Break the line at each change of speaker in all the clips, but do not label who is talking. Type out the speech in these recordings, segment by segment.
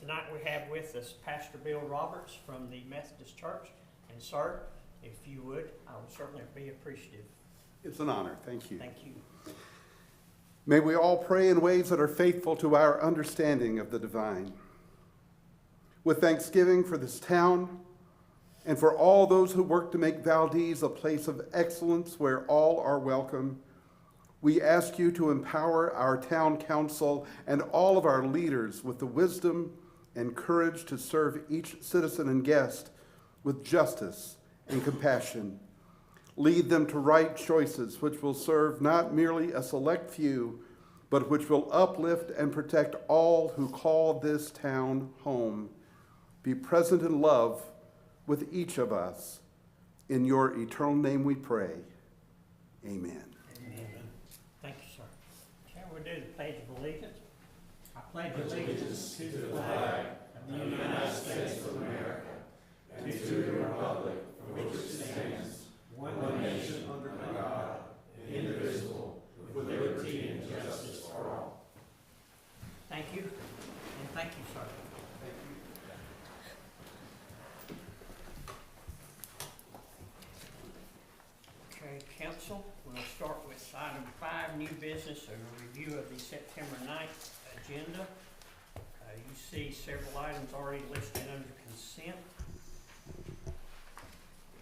Tonight we have with us Pastor Bill Roberts from the Methodist Church. And sir, if you would, I would certainly be appreciative.
It's an honor. Thank you.
Thank you.
May we all pray in ways that are faithful to our understanding of the divine. With thanksgiving for this town and for all those who work to make Valdese a place of excellence where all are welcome, we ask you to empower our town council and all of our leaders with the wisdom and courage to serve each citizen and guest with justice and compassion. Lead them to right choices which will serve not merely a select few, but which will uplift and protect all who call this town home. Be present in love with each of us. In your eternal name we pray. Amen.
Thank you, sir. Shall we do the Pledge of Allegiance? I pledge allegiance to the flag of the United States of America and to the republic for which it stands, one nation under God, indivisible, with liberty and justice for all. Thank you, and thank you, sir. Okay, council, we'll start with item 5, new business, a review of the September 9th agenda. You see several items already listed under consent.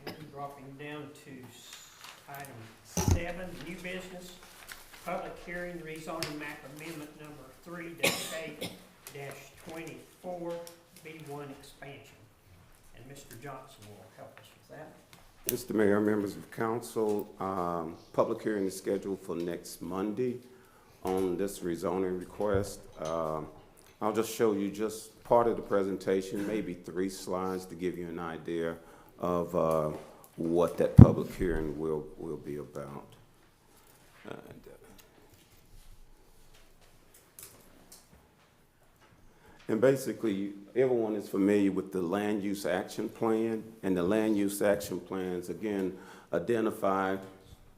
And dropping down to item 7, new business, public hearing, rezoning map amendment number 3-8-24, B1 expansion. And Mr. Johnson will help us with that.
Mr. Mayor, members of council, public hearing is scheduled for next Monday on this rezoning request. I'll just show you just part of the presentation, maybe 3 slides to give you an idea of what that public hearing will be about. And basically, everyone is familiar with the land use action plan, and the land use action plans, again, identify,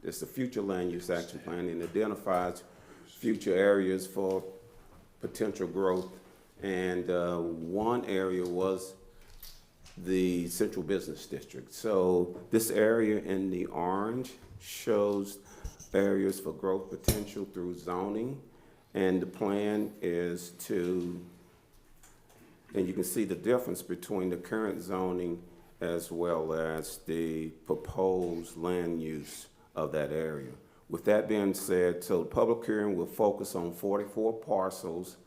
it's a future land use action plan, and identifies future areas for potential growth. And one area was the central business district. So this area in the orange shows areas for growth potential through zoning, and the plan is to, and you can see the difference between the current zoning as well as the proposed land use of that area. With that being said, so the public hearing will focus on 44 parcels,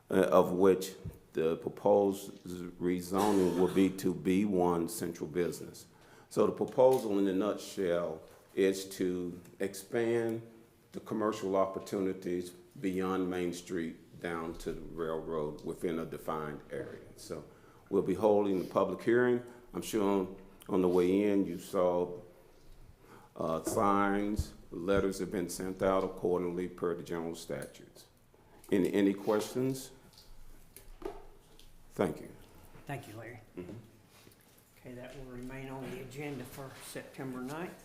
of which the proposed rezoning will be to B1 central business. So the proposal in a nutshell is to expand the commercial opportunities beyond Main Street down to the railroad within a defined area. So we'll be holding the public hearing. I'm sure on the way in you saw signs, letters have been sent out accordingly per the general statutes. Any questions? Thank you.
Thank you, Larry.
Mm-hmm.
Okay, that will remain on the agenda for September 9th.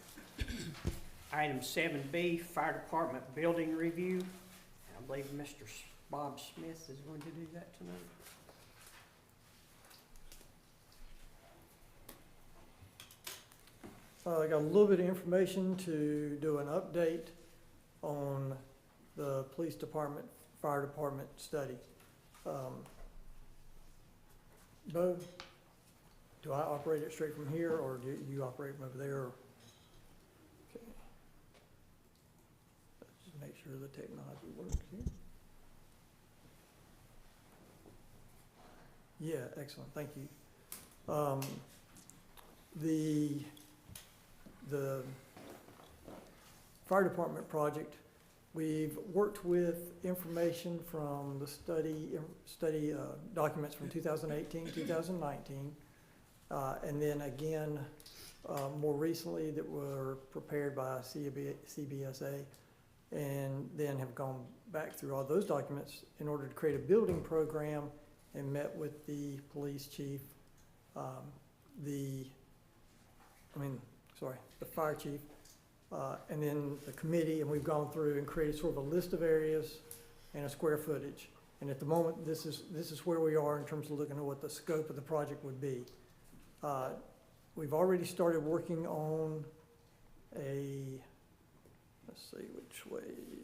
Item 7B, Fire Department Building Review. And I believe Mr. Bob Smith is going to do that tonight.
I got a little bit of information to do an update on the police department, fire department study. Bo, do I operate it straight from here, or do you operate from over there? Okay. Let's just make sure the technology works here. Yeah, excellent, thank you. The fire department project, we've worked with information from the study documents from 2018, 2019, and then again, more recently that were prepared by CBSA, and then have gone back through all those documents in order to create a building program, and met with the police chief, the fire chief, and then the committee, and we've gone through and created sort of a list of areas and a square footage. And at the moment, this is where we are in terms of looking at what the scope of the project would be. We've already started working on let's see which way,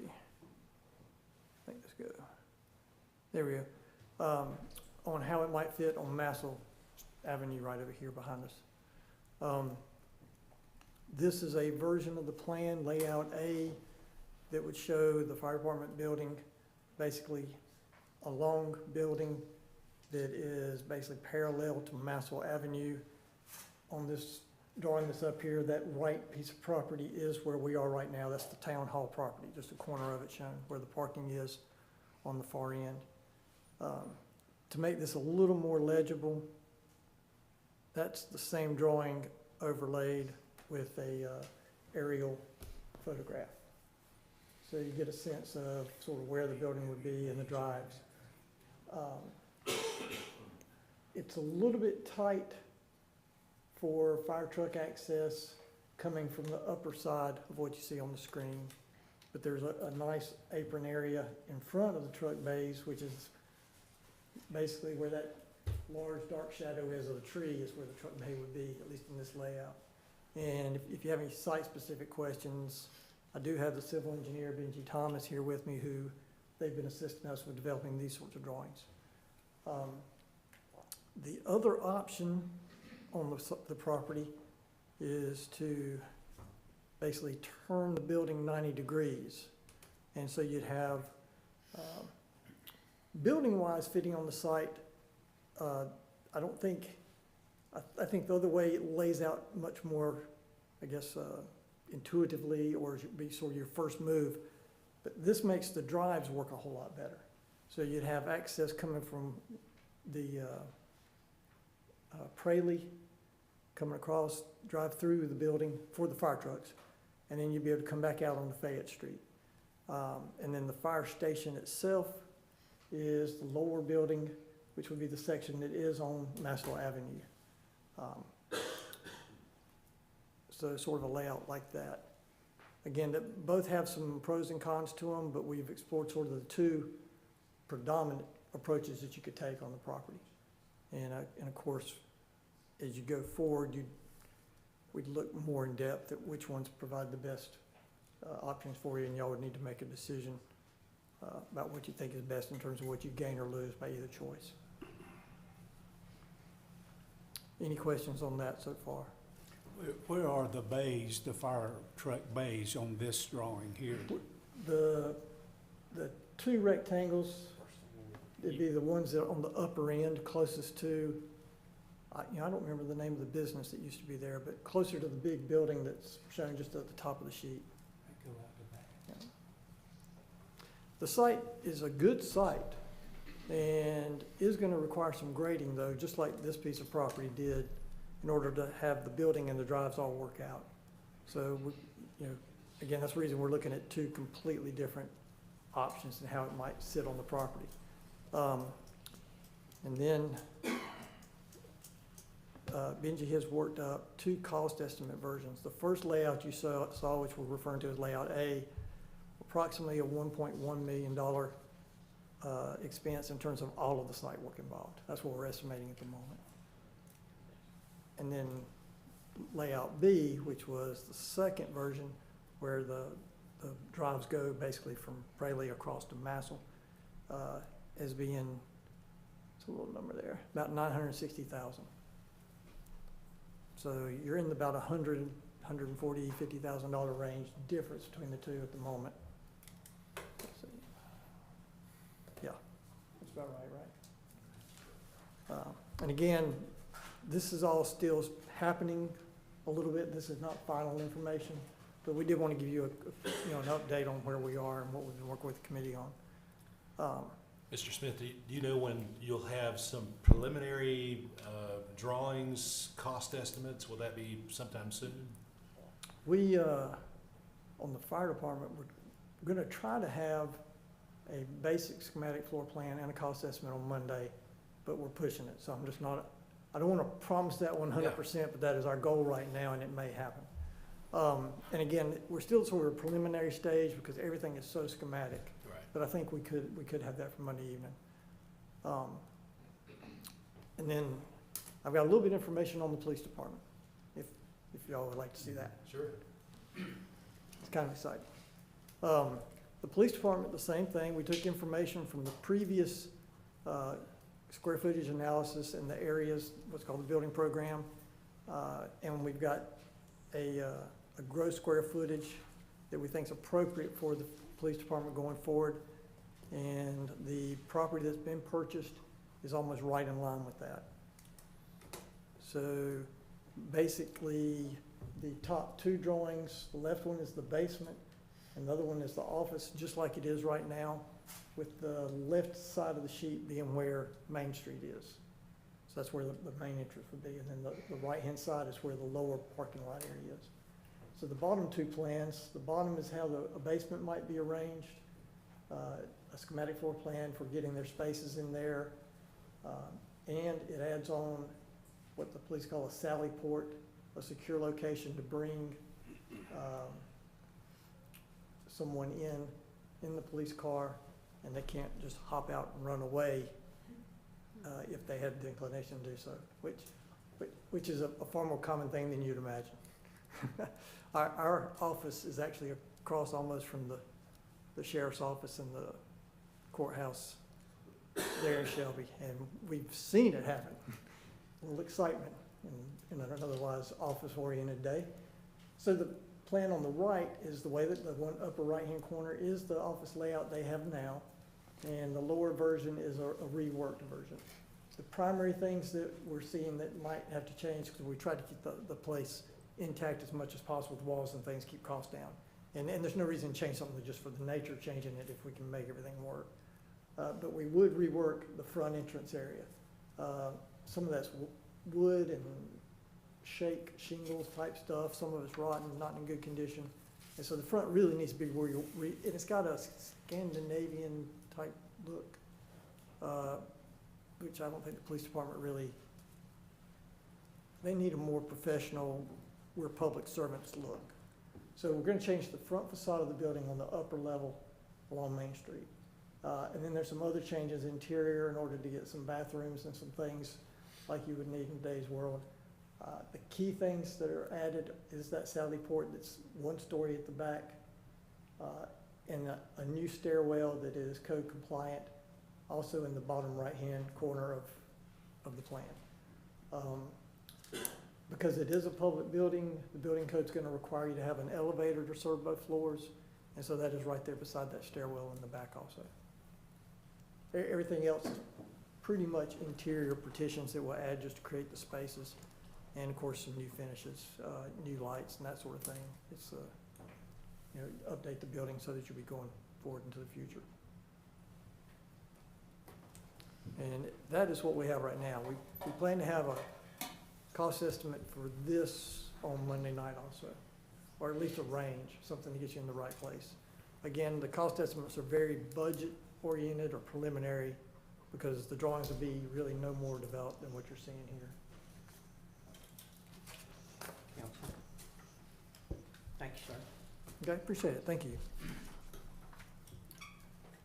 I think let's go. There we go. On how it might fit on Massell Avenue right over here behind us. This is a version of the plan, layout A, that would show the fire department building, basically a long building that is basically parallel to Massell Avenue. On this drawing that's up here, that right piece of property is where we are right now. That's the town hall property, just a corner of it shown where the parking is on the far end. To make this a little more legible, that's the same drawing overlaid with a aerial photograph. So you get a sense of sort of where the building would be and the drives. It's a little bit tight for fire truck access coming from the upper side of what you see on the screen. But there's a nice apron area in front of the truck bays, which is basically where that large dark shadow is of the tree is where the truck bay would be, at least in this layout. And if you have any site-specific questions, I do have the civil engineer, Benji Thomas, here with me, who they've been assisting us with developing these sorts of drawings. The other option on the property is to basically turn the building 90 degrees. And so you'd have, building-wise, fitting on the site, I don't think, I think the other way it lays out much more, I guess, intuitively, or should be sort of your first move. But this makes the drives work a whole lot better. So you'd have access coming from the Praley, coming across, drive through the building for the fire trucks, and then you'd be able to come back out on the Fayette Street. And then the fire station itself is the lower building, which would be the section that is on Massell Avenue. So sort of a layout like that. Again, that both have some pros and cons to them, but we've explored sort of the two predominant approaches that you could take on the property. And of course, as you go forward, we'd look more in depth at which ones provide the best options for you, and y'all would need to make a decision about what you think is best in terms of what you gain or lose by either choice. Any questions on that so far?
Where are the bays, the fire truck bays on this drawing here?
The two rectangles, it'd be the ones that are on the upper end, closest to, I don't remember the name of the business that used to be there, but closer to the big building that's shown just at the top of the sheet. Yeah. The site is a good site and is going to require some grading, though, just like this piece of property did, in order to have the building and the drives all work out. So, again, that's the reason we're looking at two completely different options and how it might sit on the property. And then Benji has worked up two cost estimate versions. The first layout you saw, which we're referring to as layout A, approximately a $1.1 million expense in terms of all of the site work involved. That's what we're estimating at the moment. And then layout B, which was the second version, where the drives go basically from Praley across to Massell, as being, it's a little number there, about $960,000. So you're in about $140,000, $50,000 range difference between the two at the moment. Let's see. Yeah, that's about right? And again, this is all still happening a little bit. This is not final information, but we did want to give you an update on where we are and what we've been working with the committee on.
Mr. Smith, do you know when you'll have some preliminary drawings, cost estimates? Will that be sometime soon?
We, on the fire department, we're going to try to have a basic schematic floor plan and a cost estimate on Monday, but we're pushing it. So I'm just not, I don't want to promise that 100%, but that is our goal right now, and it may happen. And again, we're still sort of preliminary stage because everything is so schematic.
Right.
But I think we could have that for Monday evening. And then I've got a little bit of information on the police department, if y'all would like to see that.
Sure.
It's kind of exciting. The police department, the same thing. We took information from the previous square footage analysis in the areas, what's called the building program. And we've got a gross square footage that we think is appropriate for the police department going forward. And the property that's been purchased is almost right in line with that. So basically, the top two drawings, the left one is the basement, and the other one is the office, just like it is right now, with the left side of the sheet being where Main Street is. So that's where the main entrance would be, and then the right-hand side is where the lower parking lot area is. So the bottom two plans, the bottom is how a basement might be arranged, a schematic floor plan for getting their spaces in there, and it adds on what the police call a sally port, a secure location to bring someone in the police car, and they can't just hop out and run away if they had the inclination to do so, which is a far more common thing than you'd imagine. Our office is actually across almost from the sheriff's office and the courthouse there in Shelby, and we've seen it happen. A little excitement in an otherwise office-oriented day. So the plan on the right is the way that the one upper right-hand corner is the office layout they have now, and the lower version is a reworked version. The primary things that we're seeing that might have to change, because we tried to keep the place intact as much as possible, the walls and things, keep costs down. And there's no reason to change something just for the nature of changing it if we can make everything work. But we would rework the front entrance area. Some of that's wood and shake shingles type stuff. Some of it's rotten, not in good condition. And so the front really needs to be where and it's got a Scandinavian type look, which I don't think the police department really, they need a more professional, we're public servants look. So we're gonna change the front facade of the building on the upper level along Main Street. And then there's some other changes interior in order to get some bathrooms and some things like you would need in today's world. The key things that are added is that sally port that's 1 story at the back, and a new stairwell that is code compliant, also in the bottom right-hand corner of the plan. Because it is a public building, the building code's gonna require you to have an elevator to serve both floors, and so that is right there beside that stairwell in the back also. Everything else is pretty much interior partitions that will add just to create the spaces, and of course some new finishes, new lights and that sort of thing. It's update the building so that you'll be going forward into the future. And that is what we have right now. We plan to have a cost estimate for this on Monday night also, or at least a range, something to get you in the right place. Again, the cost estimates are very budget oriented or preliminary, because the drawings will be really no more developed than what you're seeing here.
Council. Thank you, sir.
Okay, appreciate it. Thank you.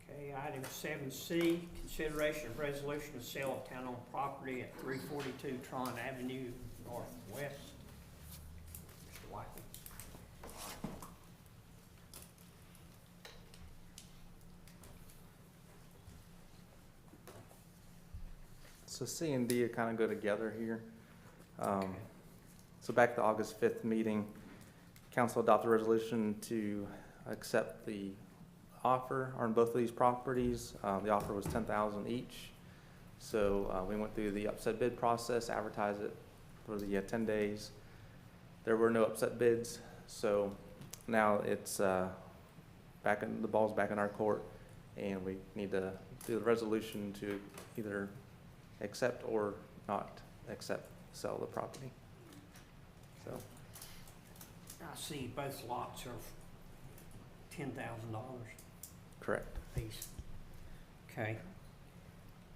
Okay, item 7C, consideration of resolution to sale of town-owned property at 342 Tron Avenue Northwest. Mr. White.
So C and D kind of go together here. So back at the August 5th meeting, council adopted a resolution to accept the offer on both of these properties. The offer was $10,000 each. So we went through the upset bid process, advertised it for the 10 days. There were no upset bids, so now it's the ball's back in our court, and we need to do the resolution to either accept or not accept, sell the property. So
I see both lots are $10,000
correct.
apiece. Okay.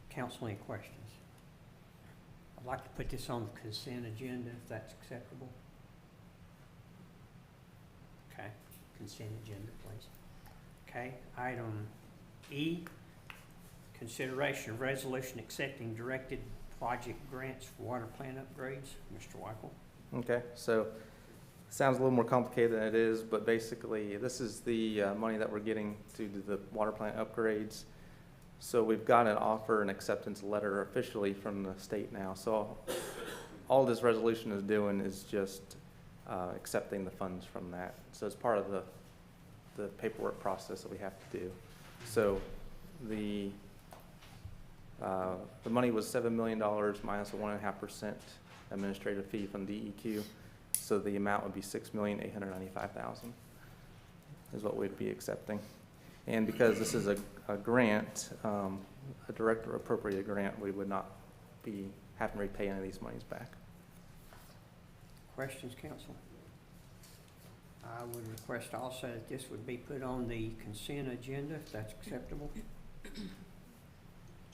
Council, any questions? I'd like to put this on the consent agenda if that's acceptable. Okay, consent agenda, please. Okay, item E, Consideration of resolution accepting directed project grants for water plant upgrades. Mr. Wykel.
Okay, so sounds a little more complicated than it is, but basically, this is the money that we're getting to do the water plant upgrades. So we've got an offer and acceptance letter officially from the state now. So all this resolution is doing is just accepting the funds from that. So it's part of the paperwork process that we have to do. So the money was $7 million minus a 1.5% administrative fee from DEQ. So the amount would be $6,895,000 is what we'd be accepting. And because this is a grant, a direct or appropriated grant, we would not be having to repay any of these monies back.
Questions, council? I would request also that this would be put on the consent agenda, if that's acceptable.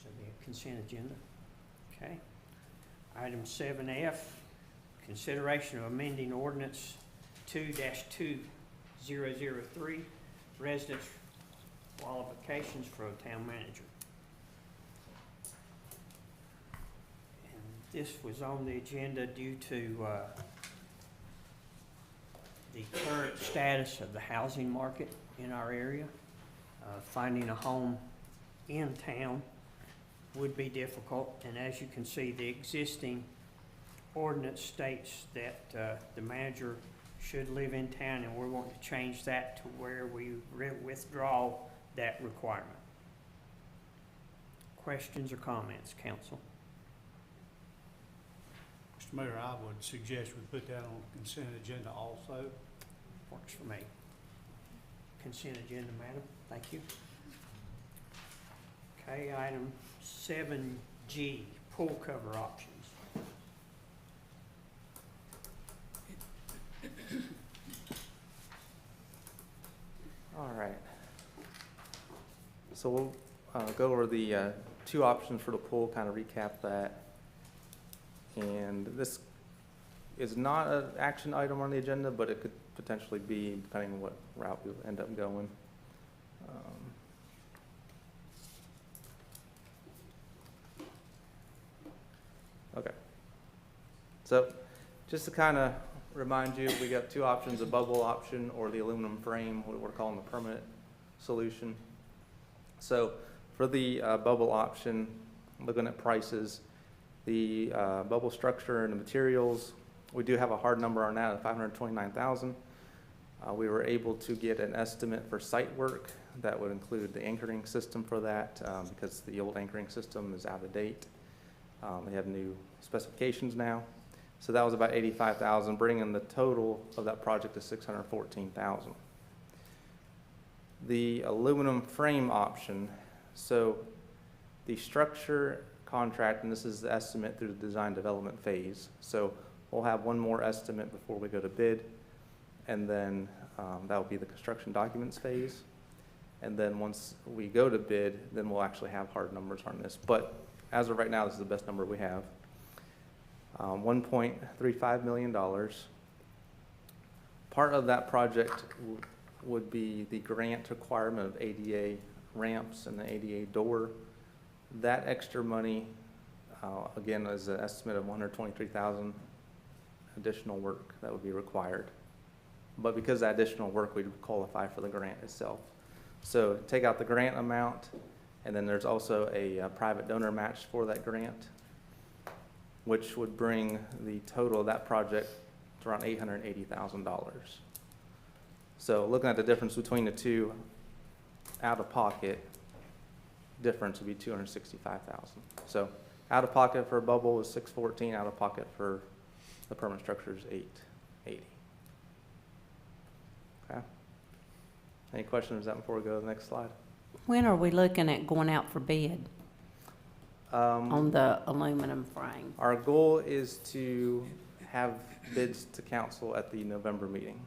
So the consent agenda. Okay. Item 7F, consideration of amending ordinance 2-2003, residence qualifications for a town manager. And this was on the agenda due to the current status of the housing market in our area. Finding a home in town would be difficult, and as you can see, the existing ordinance states that the manager should live in town, and we're wanting to change that to where we withdraw that requirement. Questions or comments, council?
Mr. Mayor, I would suggest we put that on the consent agenda also.
Works for me. Consent agenda, madam. Thank you. Okay, item 7G, pool cover options.
All right. So we'll go over the two options for the pool, kind of recap that. And this is not an action item on the agenda, but it could potentially be, depending on what route we end up going. Okay. So just to kind of remind you, we got two options, a bubble option or the aluminum frame, what we're calling the permanent solution. So for the bubble option, looking at prices, the bubble structure and the materials, we do have a hard number on that of $529,000. We were able to get an estimate for site work that would include the anchoring system for that because the old anchoring system is out of date. They have new specifications now. So that was about $85,000, bringing the total of that project to $614,000. The aluminum frame option, so the structure contract, and this is the estimate through the design development phase. So we'll have one more estimate before we go to bid, and then that will be the construction documents phase. And then once we go to bid, then we'll actually have hard numbers on this. But as of right now, this is the best number we have. $1.35 million. Part of that project would be the grant requirement of ADA ramps and the ADA door. That extra money, again, is an estimate of $123,000 additional work that would be required. But because of that additional work, we'd qualify for the grant itself. So take out the grant amount, and then there's also a private donor match for that grant, which would bring the total of that project to around $880,000. So looking at the difference between the two, out of pocket, difference would be $265,000. So out of pocket for a bubble is $614,000, out of pocket for the permanent structure is $880,000. Okay. Any questions on that before we go to the next slide?
When are we looking at going out for bid on the aluminum frame?
Our goal is to have bids to council at the November meeting.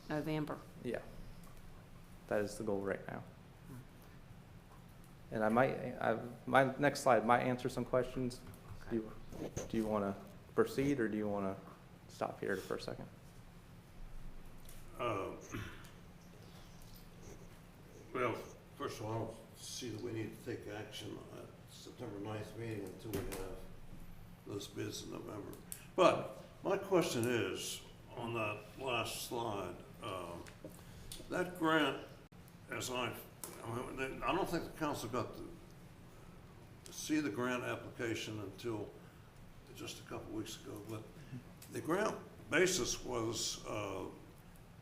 November?
Yeah, that is the goal right now. And my next slide might answer some questions.
Okay.
Do you want to proceed, or do you want to stop here for a second?
Well, first of all, I see that we need to take action September 9th meeting until we have those bids in November. But my question is, on that last slide, that grant, I don't think the council got to see the grant application until just a couple weeks ago, but the grant basis was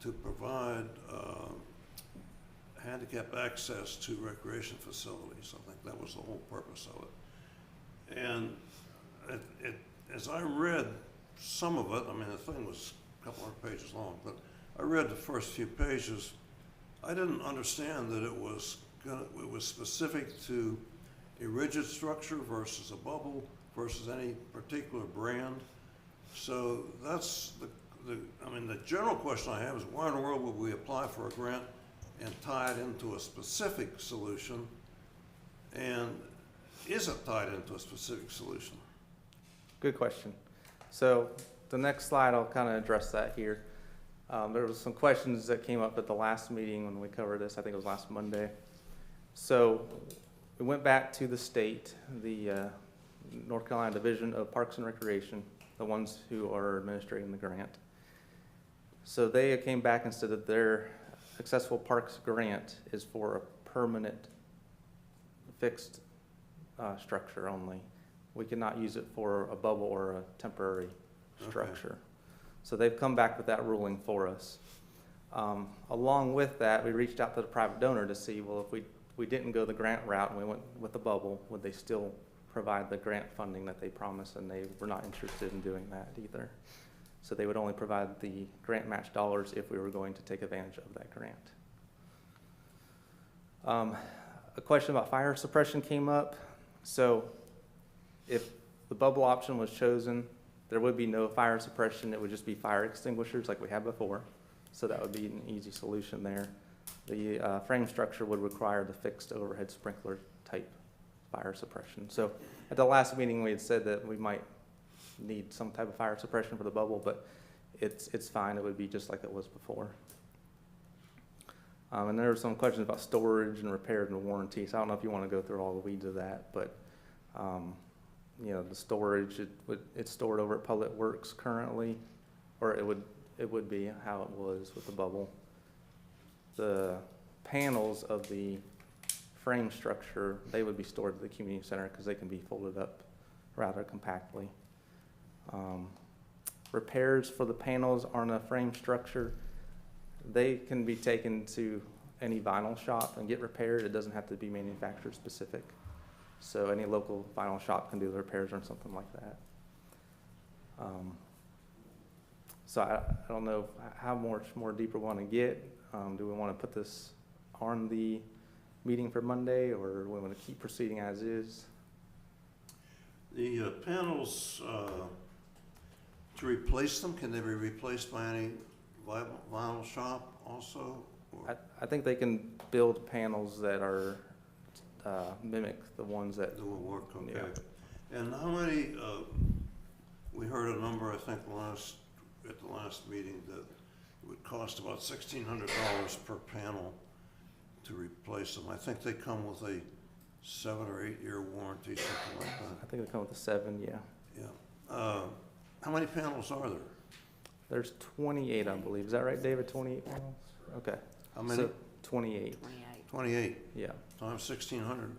to provide handicap access to recreation facilities. I think that was the whole purpose of it. And as I read some of it, I mean, the thing was a couple hundred pages long, but I read the first few pages. I didn't understand that it was specific to a rigid structure versus a bubble versus any particular brand. So that's the general question I have is, why in the world would we apply for a grant and tie it into a specific solution? And is it tied into a specific solution?
Good question. So the next slide, I'll kind of address that here. There was some questions that came up at the last meeting when we covered this. I think it was last Monday. So we went back to the state, the North Carolina Division of Parks and Recreation, the ones who are administrating the grant. So they came back and said that their Accessible Parks grant is for a permanent fixed structure only. We cannot use it for a bubble or a temporary structure. Okay. So they've come back with that ruling for us. Along with that, we reached out to the private donor to see, well, if we didn't go the grant route and we went with the bubble, would they still provide the grant funding that they promised? And they were not interested in doing that either. So they would only provide the grant match dollars if we were going to take advantage of that grant. A question about fire suppression came up. So if the bubble option was chosen, there would be no fire suppression. It would just be fire extinguishers like we had before. So that would be an easy solution there. The frame structure would require the fixed overhead sprinkler type fire suppression. So at the last meeting, we had said that we might need some type of fire suppression for the bubble, but it's fine. It would be just like it was before. And there were some questions about storage and repairs and warranty. So I don't know if you want to go through all the weeds of that, but you know, the storage, it's stored over at Public Works currently, or it would be how it was with the bubble. The panels of the frame structure, they would be stored at the community center because they can be folded up rather compactly. Repairs for the panels on a frame structure, they can be taken to any vinyl shop and get repaired. It doesn't have to be manufacturer specific. So any local vinyl shop can do the repairs on something like that. So I don't know how much more deeper we want to get. Do we want to put this on the meeting for Monday, or do we want to keep proceeding as is?
The panels, to replace them, can they be replaced by any vinyl shop also?
I think they can build panels that are mimic the ones that
will work. Okay.
Yeah.
And how many? We heard a number, I think, at the last meeting that it would cost about $1,600 per panel to replace them. I think they come with a 7 or 8 year warranty, something like that.
I think they come with a 7, yeah.
Yeah. How many panels are there?
There's 28, I believe. Is that right, David? 28 panels? Okay.
How many?
So 28.
28.
Yeah.
Times 1,600.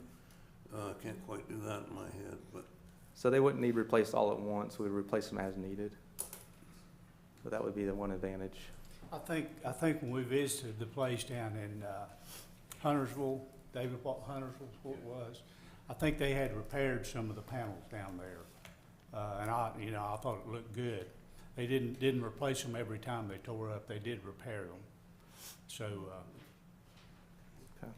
Can't quite do that in my head, but.
So they wouldn't need replaced all at once. We'd replace them as needed. But that would be the one advantage.
I think when we visited the place down in Huntersville, David Huntersville, what it was, I think they had repaired some of the panels down there, and I thought it looked good. They didn't replace them every time they tore up. They did repair them. So.
Okay.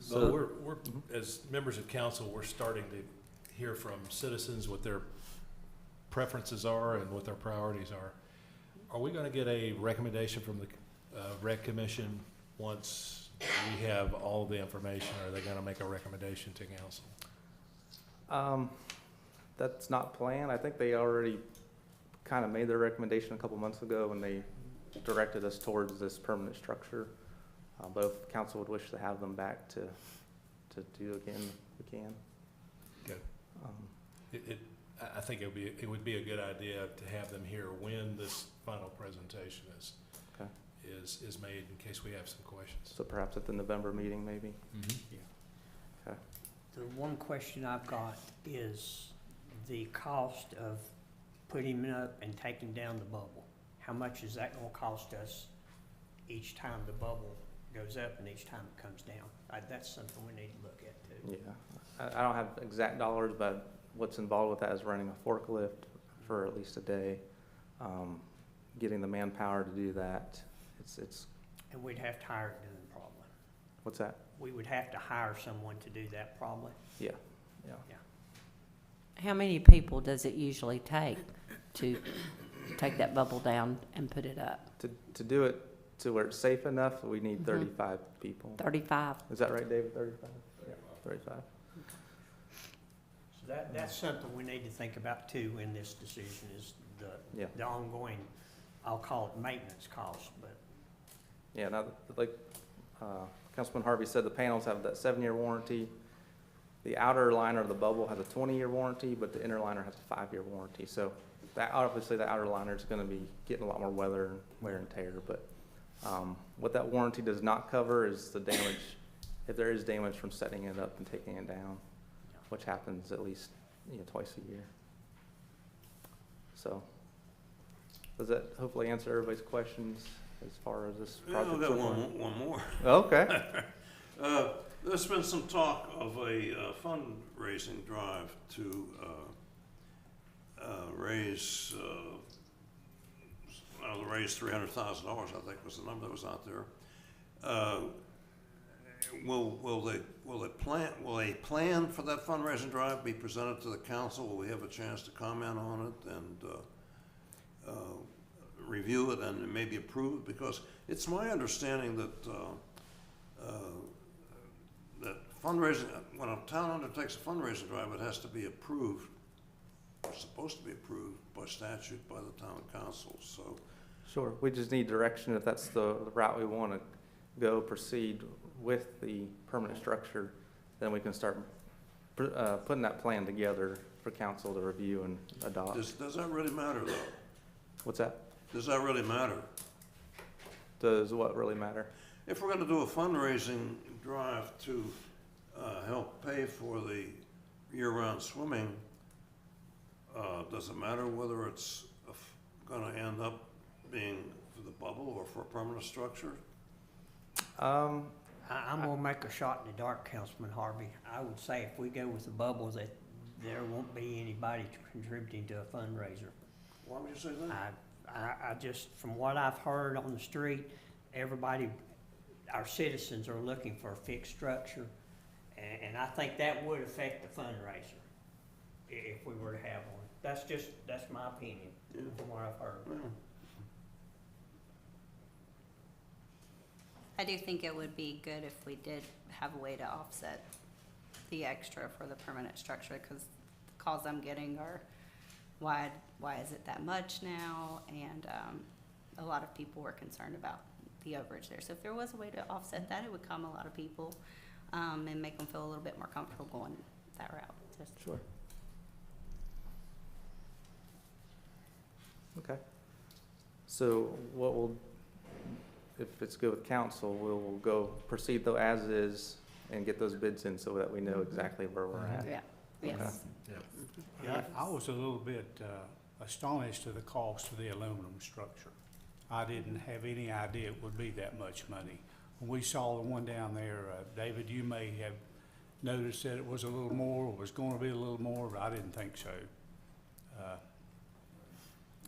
So we're as members of council, we're starting to hear from citizens what their preferences are and what their priorities are. Are we going to get a recommendation from the Rec Commission once we have all the information? Or are they going to make a recommendation to council?
That's not planned. I think they already kind of made their recommendation a couple months ago when they directed us towards this permanent structure. But if council would wish to have them back to do again we can.
Good.
Um,
I think it would be a good idea to have them here when this final presentation
Okay.
is made, in case we have some questions.
So perhaps at the November meeting, maybe?
The one question I've got is the cost of putting up and taking down the bubble. How much is that gonna cost us each time the bubble goes up and each time it comes down? That's something we need to look at too.
Yeah, I don't have exact dollars, but what's involved with that is running a forklift for at least a day, getting the manpower to do that. It's,
And we'd have to hire it doing probably.
what's that?
We would have to hire someone to do that probably.
Yeah.
How many people does it usually take to take that bubble down and put it up?
To do it to where it's safe enough, we need
Mhm.
35 people.
35?
Is that right, David? 35? Yeah, 35.
So that's something we need to think about too in this decision is
Yeah.
the ongoing, I'll call it maintenance cost, but
Yeah, now, like Councilman Harvey said, the panels have that 7-year warranty. The outer liner of the bubble has a 20-year warranty, but the inner liner has a 5-year warranty. So that, obviously, the outer liner is going to be getting a lot more wear and tear. But what that warranty does not cover is the damage, if there is damage from setting it up and taking it down, which happens at least twice a year. So does that hopefully answer everybody's questions as far as this
Yeah,
project?
I've got one more.
Okay.
There's been some talk of a fundraising drive to raise $300,000, I think was the number that was out there. Will a plan for that fundraising drive be presented to the council? Will we have a chance to comment on it and review it and maybe approve it? Because it's my understanding that that fundraising, when a town undertakes a fundraising drive, it has to be approved, or supposed to be approved by statute by the town council, so.
Sure, we just need direction if that's the route we want to go, proceed with the permanent structure, then we can start putting that plan together for council to review and adopt.
Does that really matter, though?
What's that?
Does that really matter?
Does what really matter?
If we're gonna do a fundraising drive to help pay for the year-round swimming, does it matter whether it's gonna end up being for the bubble or for a permanent structure?
I'm gonna make a shot in the dark, Councilman Harvey. I would say if we go with the bubble, that there won't be anybody contributing to a fundraiser.
Why would you say that?
I just, from what I've heard on the street, everybody, our citizens are looking for a fixed structure. And I think that would affect the fundraiser if we were to have one. That's my opinion from what I've heard.
Yeah.
I do think it would be good if we did have a way to offset the extra for the permanent structure, because the calls I'm getting are, why is it that much now? And a lot of people were concerned about the overage there. So if there was a way to offset that, it would calm a lot of people and make them feel a little bit more comfortable going that route.
Sure. Okay. So what we'll, if it's good with council, we'll go proceed though as is and get those bids in so that we know exactly where we're at.
Yeah, yes.
Yeah, I was a little bit astonished to the cost of the aluminum structure. I didn't have any idea it would be that much money. When we saw the one down there, David, you may have noticed that it was a little more, or was going to be a little more, but I didn't think so.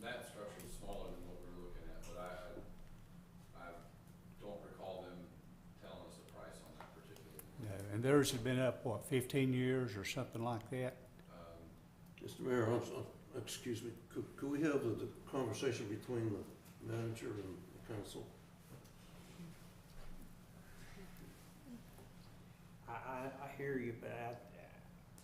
That structure is smaller than what we're looking at, but I don't recall them telling us the price on that particular.
No, and theirs had been up, what, 15 years or something like that?
Mr. Mayor, excuse me, could we have the conversation between the manager and the council?
I hear you, but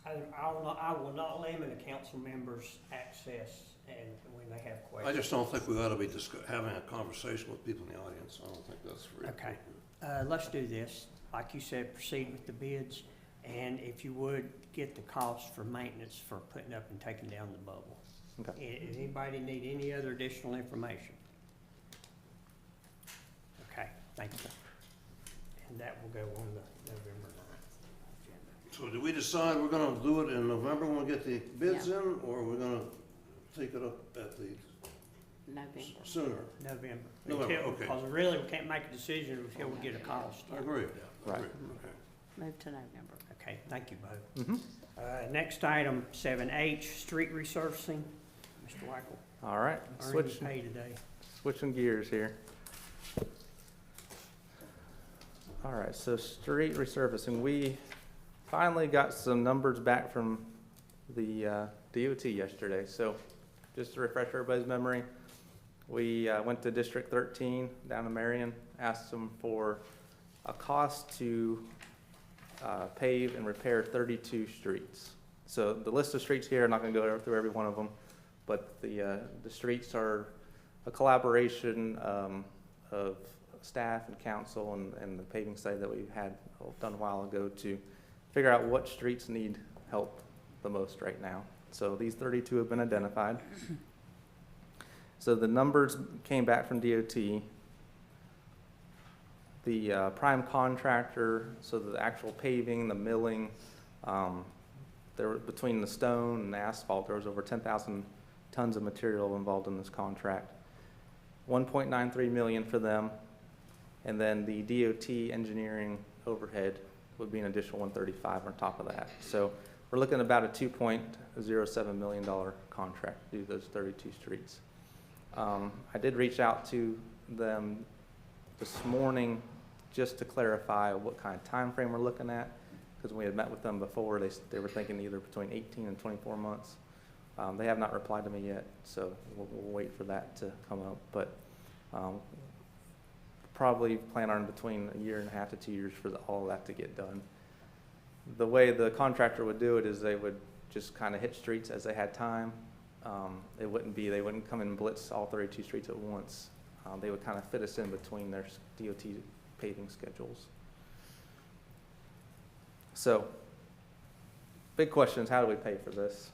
I will not limit a council member's access and when they have questions.
I just don't think we ought to be having a conversation with people in the audience. I don't think that's very
Okay.
appropriate.
Let's do this. Like you said, proceed with the bids, And if you would, get the cost for maintenance for putting up and taking down the bubble.
Okay.
Anybody need any other additional information? Okay, thank you. And that will go on the November 9th agenda.
So do we decide we're gonna do it in November when we get the bids in, or we're gonna take it up at the
November.
sooner?
November.
November, okay.
Because really, we can't make a decision until we get a cost.
I agree.
Right.
Agree. Okay.
Move to November.
Okay, thank you, Bo.
Mhm.
Next item, 7H, street resurfacing. Mr. Wackel,
All right,
earning pay today.
switching gears here. All right, so street resurfacing, we finally got some numbers back from the DOT yesterday. So just to refresh everybody's memory, we went to District 13 down in Marion, asked them for a cost to pave and repair 32 streets. So the list of streets here, I'm not gonna go through every one of them, but the streets are a collaboration of staff and council and the paving study that we had done a while ago to figure out what streets need help the most right now. So these 32 have been identified. So the numbers came back from DOT. The prime contractor, so the actual paving, the milling, there were, between the stone and the asphalt, there was over 10,000 tons of material involved in this contract. 1.93 million for them, and then the DOT engineering overhead would be an additional 135 on top of that. So we're looking at about a $2.07 million contract to do those 32 streets. I did reach out to them this morning just to clarify what kind of time frame we're looking at, because we had met with them before. They were thinking either between 18 and 24 months. They have not replied to me yet, so we'll wait for that to come up. But probably plan on between a year and a half to 2 years for all of that to get done. The way the contractor would do it is they would just kind of hit streets as they had time. They wouldn't come and blitz all 32 streets at once. They would kind of fit us in between their DOT paving schedules. So, big question is, how do we pay for this?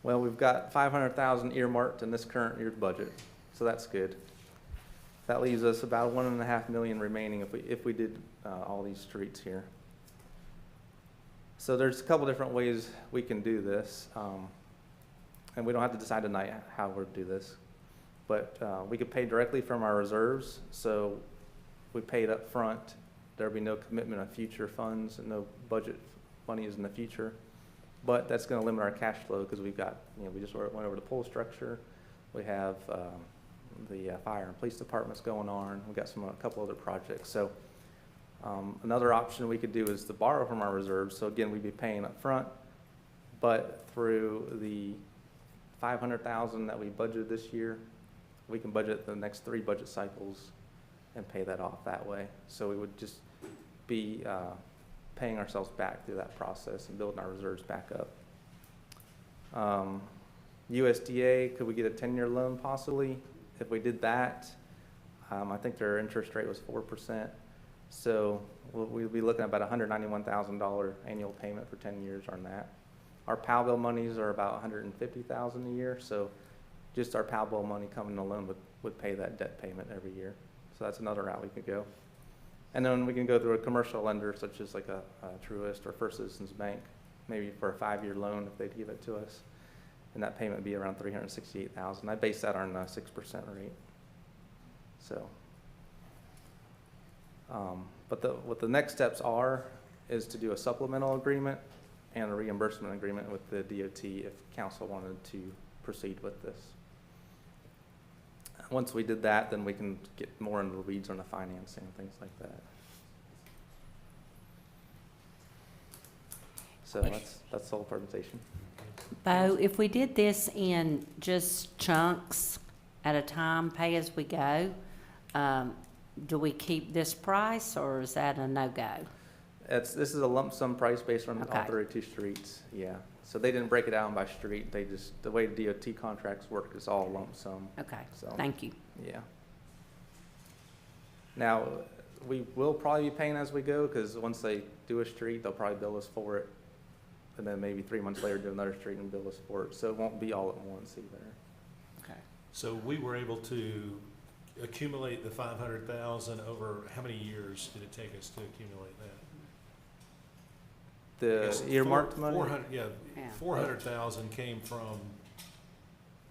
Well, we've got $500,000 earmarked in this current year's budget, so that's good. That leaves us about $1.5 million remaining if we did all these streets here. So there's a couple different ways we can do this, and we don't have to decide tonight how we're to do this. But we could pay directly from our reserves, so we paid up front. There'll be no commitment of future funds and no budget money is in the future. But that's going to limit our cash flow because we've got, we just went over the pole structure. We have the fire and police departments going on. We've got a couple other projects. So another option we could do is to borrow from our reserves. So again, we'd be paying up front, but through the $500,000 that we budgeted this year, we can budget the next 3 budget cycles and pay that off that way. So we would just be paying ourselves back through that process and building our reserves back up. USDA, could we get a 10-year loan possibly? If we did that, I think their interest rate was 4%. So we'll be looking at about $191,000 annual payment for 10 years on that. Our PAL bill monies are about $150,000 a year. So just our PAL bill money coming alone would pay that debt payment every year. So that's another route we could go. And then we can go through a commercial lender such as like a Truist or First Citizens Bank, maybe for a 5-year loan if they'd give it to us. And that payment would be around $368,000. I base that on a 6% rate. So, but what the next steps is to do a supplemental agreement and a reimbursement agreement with the DOT if council wanted to proceed with this. Once we did that, then we can get more into the weeds on the financing and things like that. So that's the whole presentation.
Bo, if we did this in just chunks at a time, pay as we go, do we keep this price or is that a no-go?
This is a lump sum price based on all
Okay.
32 streets, yeah. So they didn't break it down by street. They just, the way DOT contracts work is all lump sum.
Okay,
So,
thank you.
yeah. Now, We will probably be paying as we go, because once they do a street, they'll probably bill us for it. And then maybe 3 months later, do another street and bill us for it. So it won't be all at once either.
Okay.
So we were able to accumulate the 500,000 over, how many years did it take us to accumulate that? I guess
The earmarked money?
400, yeah,
Yeah.
400,000 came from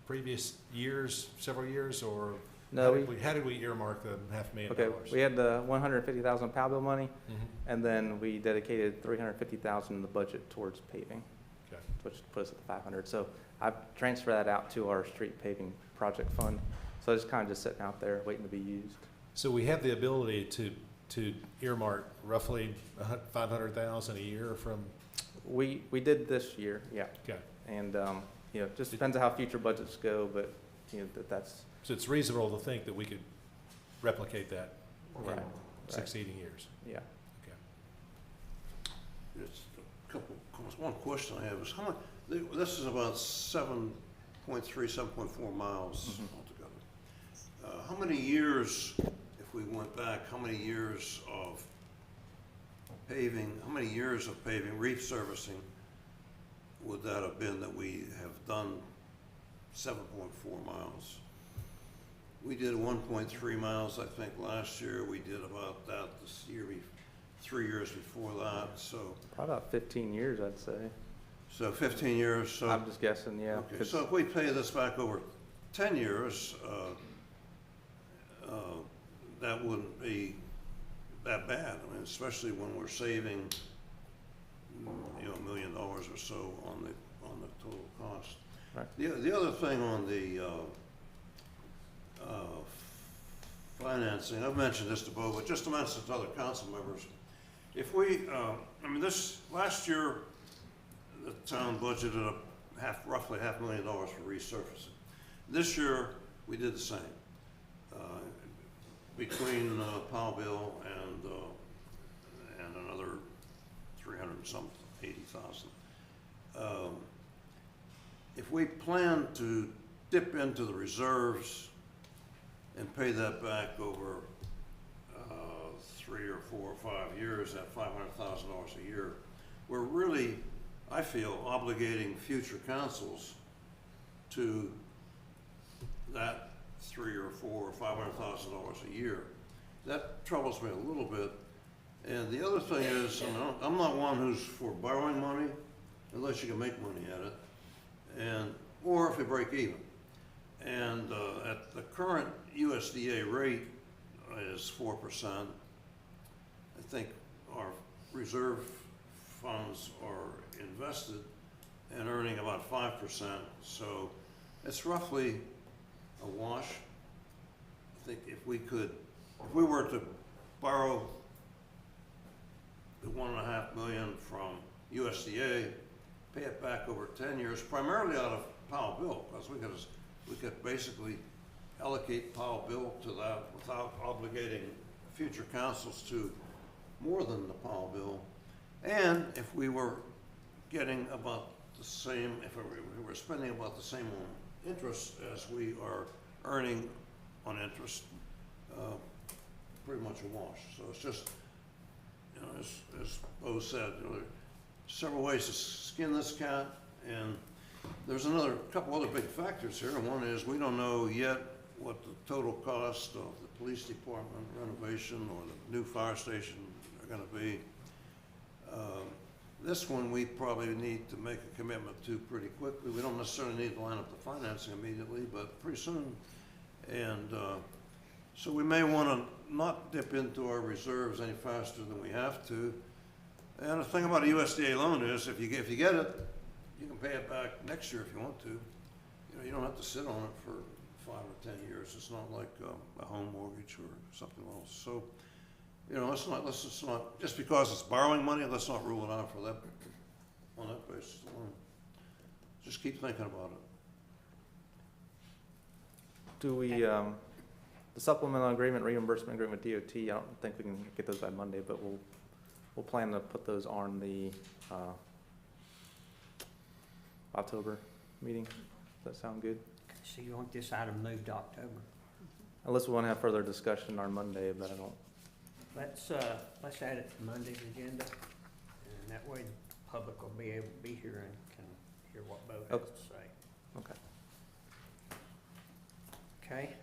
previous years, several years, or
No,
how did we earmark the $500,000?
okay, we had the 150,000 POW bill money,
Mhm.
and then we dedicated 350,000 in the budget towards paving,
Okay.
which put us at the 500. So I've transferred that out to our street paving project fund. So it's kind of just sitting out there waiting to be used.
So we have the ability to earmark roughly 500,000 a year from,
We did this year, yeah.
okay.
And, you know, it just depends on how future budgets go, but, you know, that's,
So it's reasonable to think that we could replicate that
right,
in succeeding years.
yeah.
Okay.
It's a couple, one question I have is how much, this is about 7.3, 7.4 miles
Mhm.
altogether. How many years, if we went back, how many years of paving, resurfacing would that have been that we have done 7.4 miles? We did 1.3 miles, I think, last year. We did about that this year, 3 years before that, so,
Probably about 15 years, I'd say.
15 years, so.
I'm just guessing, yeah.
Okay,
'cause-
so if we pay this back over 10 years, that wouldn't be that bad. I mean, especially when we're saving, you know, $1 million or so on the total cost.
Right.
The other thing on the financing, I've mentioned this to Bo, but just to mention to other council members, if we, I mean, last year, the town budgeted roughly $500,000 for resurfacing. This year, we did the same. Between Powellville and another 300 and some 80,000. If we plan to dip into the reserves and pay that back over 3 or 4 or 5 years at $500,000 a year, we're really, I feel, obligating future councils to that 3 or 4 or $500,000 a year. That troubles me a little bit. And the other thing is, I mean, I'm not one who's for borrowing money unless you can make money at it, or if you break even. And at the current USDA rate is 4%. I think our reserve funds are invested and earning about 5%. So it's roughly a wash. I think if we were to borrow the $1.5 million from USDA, pay it back over 10 years, primarily out of Powell bill, because we could basically allocate Powell bill to that without obligating future councils to more than the Powell bill. And if we were getting about the same, if we were spending about the same on interest as we are earning on interest, pretty much a wash. So it's just, you know, as Bo said, you know, there are several ways to skin this cat, and there's another couple other big factors here. One is we don't know yet what the total cost of the police department renovation or the new fire station are going to be. This one we probably need to make a commitment to pretty quickly. We don't necessarily need to line up the financing immediately, but pretty soon. And so we may want to not dip into our reserves any faster than we have to. And the thing about a USDA loan is if you get it, you can pay it back next year if you want to. You know, you don't have to sit on it for 5 or 10 years. It's not like a home mortgage or something else. So, you know, let's just not, just because it's borrowing money, let's not rule it out for that, on that basis alone. Just keep thinking about it.
Do we, the supplemental agreement, reimbursement agreement with DOT, I don't think we can get those by Monday, but we'll plan to put those on the October meeting. Does that sound good?
So you want this item moved to October?
Unless we want to have further discussion on Monday, but I don't
let's add it to Monday's agenda, and that way the public will be able to be here and can hear what Bo has to say.
Okay.
Okay?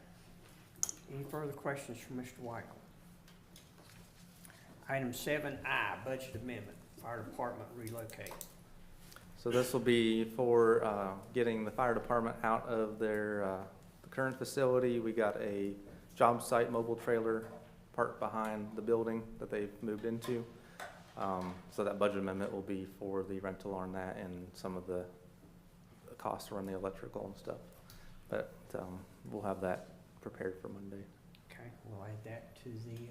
Any further questions from Mr. Weichel? Item 7I, budget amendment, fire department relocate.
So this will be for getting the fire department out of their the current facility. We got a job site mobile trailer parked behind the building that they've moved into. So that budget amendment will be for the rental on that and some of the costs around the electrical and stuff. But we'll have that prepared for Monday.
Okay, we'll add that to the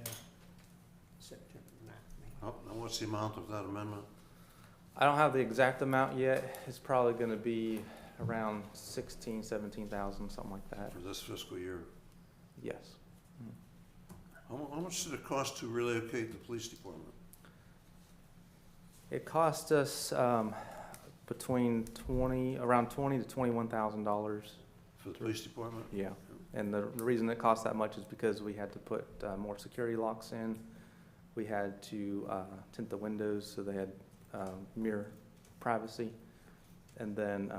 September 9th meeting.
Oh, now what's the amount of that amendment?
I don't have the exact amount yet. It's probably gonna be around 16, 17,000, something like that.
For this fiscal year?
Yes.
How much did it cost to relocate the police department?
It cost us between around $20,000 to $21,000.
For the police department?
Yeah, and the reason it cost that much is because we had to put more security locks in. We had to tint the windows so they had mirror privacy. And then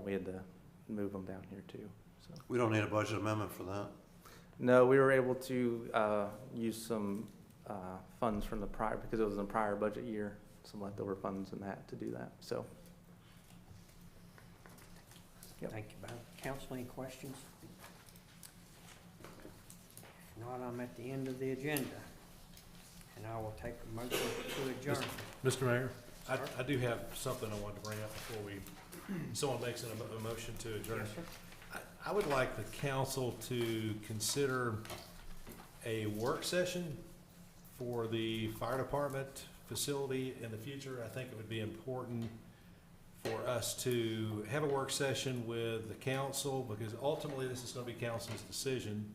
we had to move them down here too, so.
We don't need a budget amendment for that?
No, we were able to use some funds from the prior, because it was in the prior budget year, some leftover funds in that to do that, so. Yep.
Thank you, Bo. Council, any questions? If not, I'm at the end of the agenda, and I will take a motion to adjourn.
Mr. Mayor,
Sir?
I do have something I wanted to bring up before someone makes a motion to adjourn.
Yes, sir.
I would like the council to consider a work session for the fire department facility in the future. I think it would be important for us to have a work session with the council, because ultimately this is gonna be council's decision.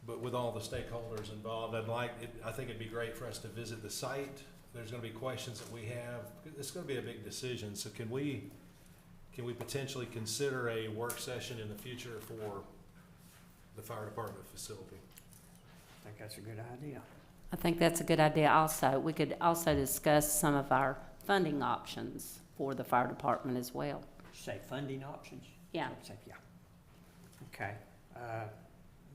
But with all the stakeholders involved, I think it'd be great for us to visit the site. There's gonna be questions that we have. It's gonna be a big decision, so can we potentially consider a work session in the future for the fire department facility?
I think that's a good idea.
I think that's a good idea also. We could also discuss some of our funding options for the fire department as well.
Say funding options?
Yeah.
Yeah. Okay,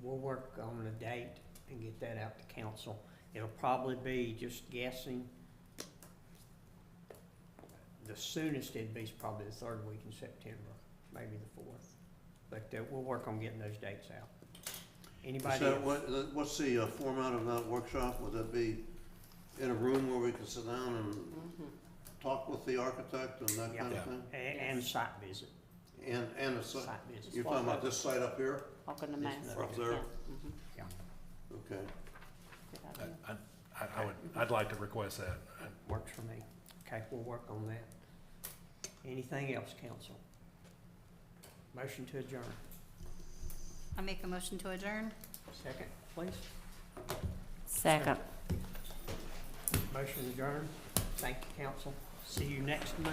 we'll work on a date and get that out to council. It'll probably be, just guessing, the soonest it'd be is probably the third week in September, maybe the 4th. But we'll work on getting those dates out. Anybody
So
else?
what's the format of that workshop? Would that be in a room where we can sit down and talk with the architect and that kind of
Yeah.
thing?
And site visit.
And a site,
Site visit.
you're talking about this site up here?
Walk in the
Yes,
mass.
ma'am.
Up there?
Yeah.
Okay.
Good idea.
I'd like to request that.
Works for me. Okay, we'll work on that. Anything else, council? Motion to adjourn.
I make a motion to adjourn.
Second, please.
Second.
Motion adjourned. Thank you, council. See you next month.